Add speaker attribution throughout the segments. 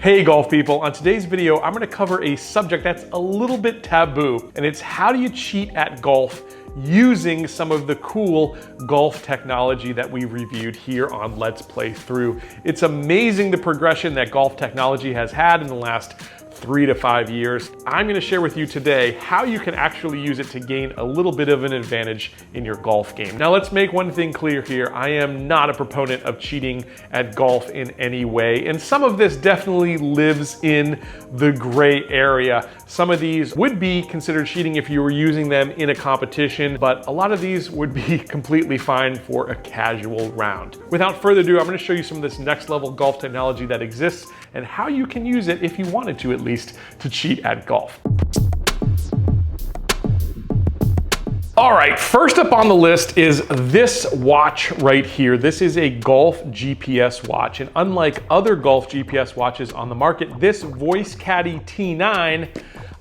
Speaker 1: Hey golf people, on today's video, I'm gonna cover a subject that's a little bit taboo, and it's how do you cheat at golf using some of the cool golf technology that we reviewed here on Let's Play Through. It's amazing the progression that golf technology has had in the last 3 to 5 years. I'm gonna share with you today how you can actually use it to gain a little bit of an advantage in your golf game. Now let's make one thing clear here. I am not a proponent of cheating at golf in any way, and some of this definitely lives in the gray area. Some of these would be considered cheating if you were using them in a competition, but a lot of these would be completely fine for a casual round. Without further ado, I'm gonna show you some of this next level golf technology that exists and how you can use it if you wanted to, at least, to cheat at golf. All right, first up on the list is this watch right here. This is a golf GPS watch, and unlike other golf GPS watches on the market, this Voice Caddy T9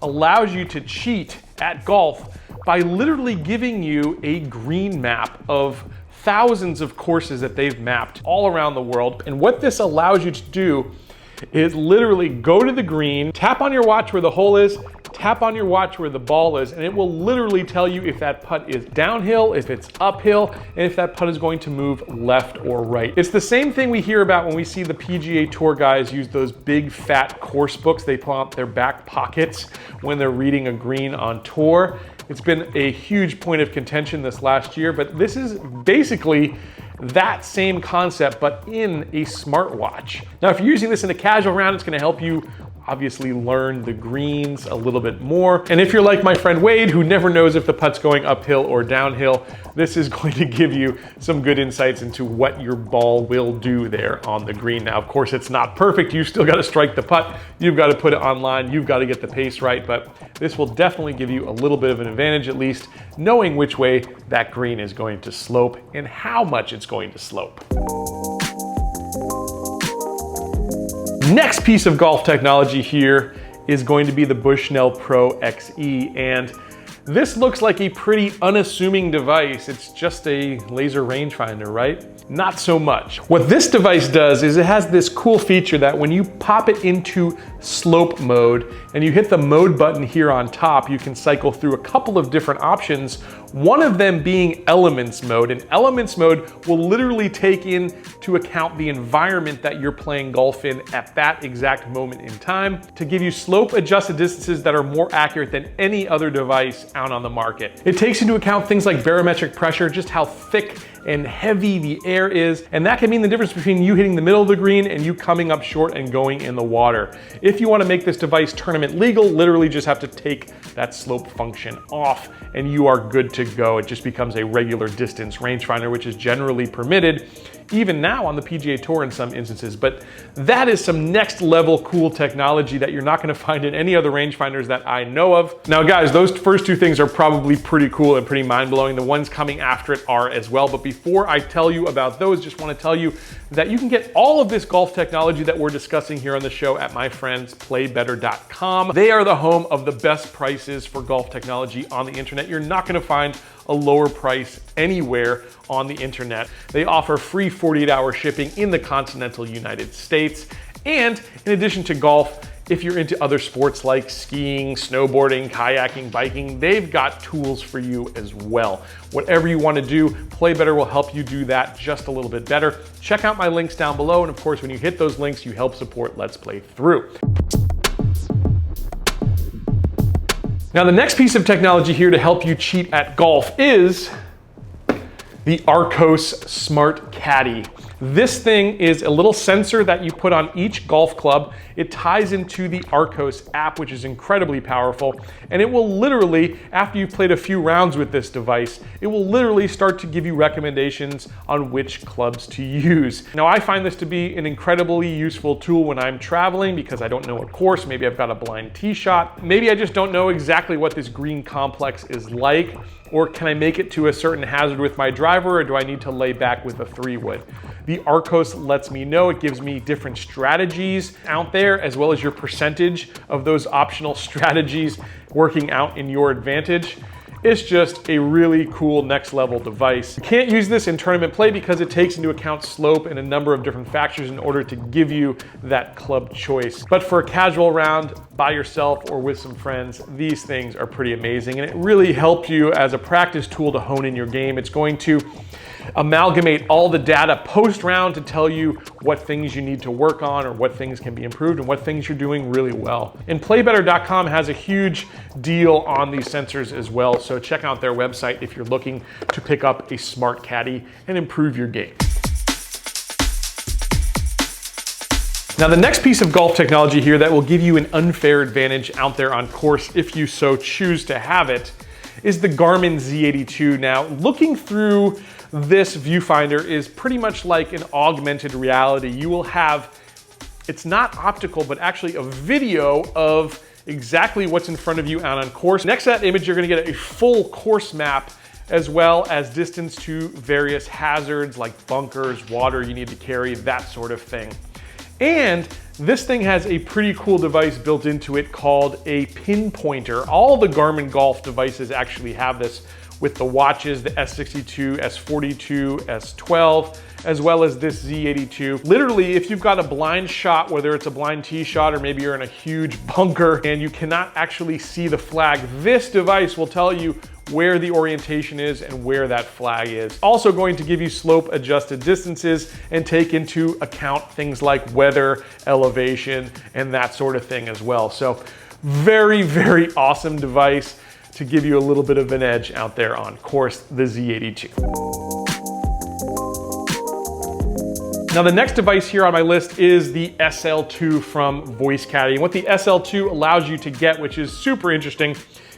Speaker 1: allows you to cheat at golf by literally giving you a green map of thousands of courses that they've mapped all around the world. And what this allows you to do is literally go to the green, tap on your watch where the hole is, tap on your watch where the ball is, and it will literally tell you if that putt is downhill, if it's uphill, and if that putt is going to move left or right. It's the same thing we hear about when we see the PGA Tour guys use those big fat course books they pull out their back pockets when they're reading a green on tour. It's been a huge point of contention this last year, but this is basically that same concept, but in a smartwatch. Now, if you're using this in a casual round, it's gonna help you obviously learn the greens a little bit more. And if you're like my friend Wade, who never knows if the putt's going uphill or downhill, this is going to give you some good insights into what your ball will do there on the green. Now, of course, it's not perfect. You still gotta strike the putt. You've gotta put it on line. You've gotta get the pace right, but this will definitely give you a little bit of an advantage, at least knowing which way that green is going to slope and how much it's going to slope. Next piece of golf technology here is going to be the Bushnell Pro XE, and this looks like a pretty unassuming device. It's just a laser rangefinder, right? Not so much. What this device does is it has this cool feature that when you pop it into slope mode and you hit the mode button here on top, you can cycle through a couple of different options, one of them being elements mode. And elements mode will literally take into account the environment that you're playing golf in at that exact moment in time to give you slope adjusted distances that are more accurate than any other device out on the market. It takes into account things like barometric pressure, just how thick and heavy the air is, and that can mean the difference between you hitting the middle of the green and you coming up short and going in the water. If you want to make this device tournament legal, literally just have to take that slope function off and you are good to go. It just becomes a regular distance rangefinder, which is generally permitted even now on the PGA Tour in some instances. But that is some next level cool technology that you're not gonna find in any other rangefinders that I know of. Now guys, those first two things are probably pretty cool and pretty mind-blowing. The ones coming after it are as well. But before I tell you about those, just wanna tell you that you can get all of this golf technology that we're discussing here on the show at my friends playbetter.com. They are the home of the best prices for golf technology on the internet. You're not gonna find a lower price anywhere on the internet. They offer free 48-hour shipping in the continental United States. And in addition to golf, if you're into other sports like skiing, snowboarding, kayaking, biking, they've got tools for you as well. Whatever you want to do, PlayBetter will help you do that just a little bit better. Check out my links down below, and of course, when you hit those links, you help support Let's Play Through. Now, the next piece of technology here to help you cheat at golf is the Arcos Smart Caddy. This thing is a little sensor that you put on each golf club. It ties into the Arcos app, which is incredibly powerful. And it will literally, after you've played a few rounds with this device, it will literally start to give you recommendations on which clubs to use. Now, I find this to be an incredibly useful tool when I'm traveling because I don't know a course. Maybe I've got a blind tee shot. Maybe I just don't know exactly what this green complex is like. Or can I make it to a certain hazard with my driver, or do I need to lay back with a 3-wood? The Arcos lets me know. It gives me different strategies out there, as well as your percentage of those optional strategies working out in your advantage. It's just a really cool next level device. You can't use this in tournament play because it takes into account slope and a number of different factors in order to give you that club choice. But for a casual round by yourself or with some friends, these things are pretty amazing, and it really helps you as a practice tool to hone in your game. It's going to amalgamate all the data post-round to tell you what things you need to work on or what things can be improved and what things you're doing really well. And playbetter.com has a huge deal on these sensors as well, so check out their website if you're looking to pick up a smart caddy and improve your game. Now, the next piece of golf technology here that will give you an unfair advantage out there on course, if you so choose to have it, is the Garmin Z82. Now, looking through this viewfinder is pretty much like an augmented reality. You will have, it's not optical, but actually a video of exactly what's in front of you out on course. Next to that image, you're gonna get a full course map as well as distance to various hazards like bunkers, water you need to carry, that sort of thing. And this thing has a pretty cool device built into it called a pinpointer. All the Garmin golf devices actually have this, with the watches, the S62, S42, S12, as well as this Z82. Literally, if you've got a blind shot, whether it's a blind tee shot or maybe you're in a huge bunker and you cannot actually see the flag, this device will tell you where the orientation is and where that flag is. Also going to give you slope adjusted distances and take into account things like weather, elevation, and that sort of thing as well. So very, very awesome device to give you a little bit of an edge out there on course, the Z82. Now, the next device here on my list is the SL2 from Voice Caddy. And what the SL2 allows you to get, which is super interesting,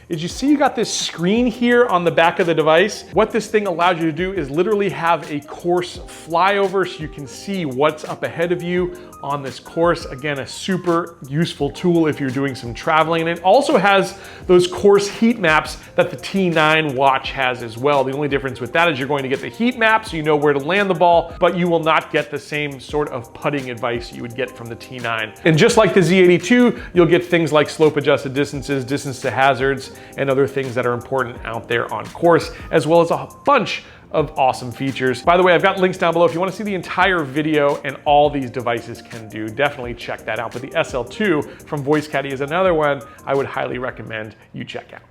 Speaker 1: is you see you got this screen here on the back of the device. What this thing allows you to do is literally have a course flyover so you can see what's up ahead of you on this course. Again, a super useful tool if you're doing some traveling. And it also has those course heat maps that the T9 watch has as well. The only difference with that is you're going to get the heat map so you know where to land the ball, but you will not get the same sort of putting advice you would get from the T9. And just like the Z82, you'll get things like slope adjusted distances, distance to hazards, and other things that are important out there on course, as well as a bunch of awesome features. By the way, I've got links down below if you want to see the entire video and all these devices can do. Definitely check that out. But the SL2 from Voice Caddy is another one I would highly recommend you check out.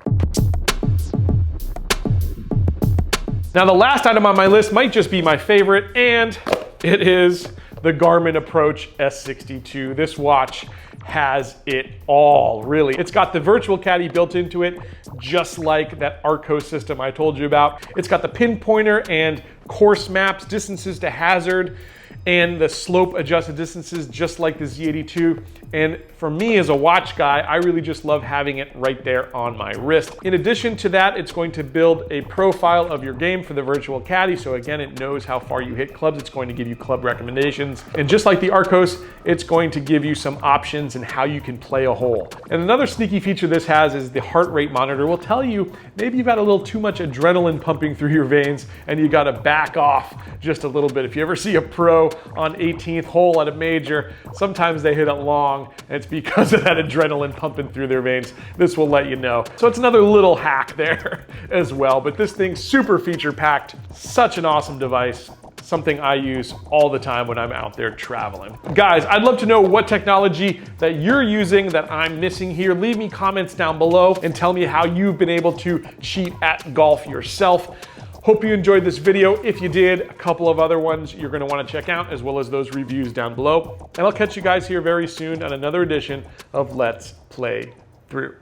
Speaker 1: Now, the last item on my list might just be my favorite, and it is the Garmin Approach S62. This watch has it all, really. It's got the virtual caddy built into it, just like that Arcos system I told you about. It's got the pinpointer and course maps, distances to hazard, and the slope adjusted distances, just like the Z82. And for me as a watch guy, I really just love having it right there on my wrist. In addition to that, it's going to build a profile of your game for the virtual caddy. So again, it knows how far you hit clubs. It's going to give you club recommendations. And just like the Arcos, it's going to give you some options in how you can play a hole. And another sneaky feature this has is the heart rate monitor will tell you maybe you've got a little too much adrenaline pumping through your veins and you got to back off just a little bit. If you ever see a pro on 18th hole at a major, sometimes they hit it long, and it's because of that adrenaline pumping through their veins. This will let you know. So it's another little hack there as well, but this thing's super feature packed, such an awesome device, something I use all the time when I'm out there traveling. Guys, I'd love to know what technology that you're using that I'm missing here. Leave me comments down below and tell me how you've been able to cheat at golf yourself. Hope you enjoyed this video. If you did, a couple of other ones you're gonna wanna check out, as well as those reviews down below. And I'll catch you guys here very soon on another edition of Let's Play Through.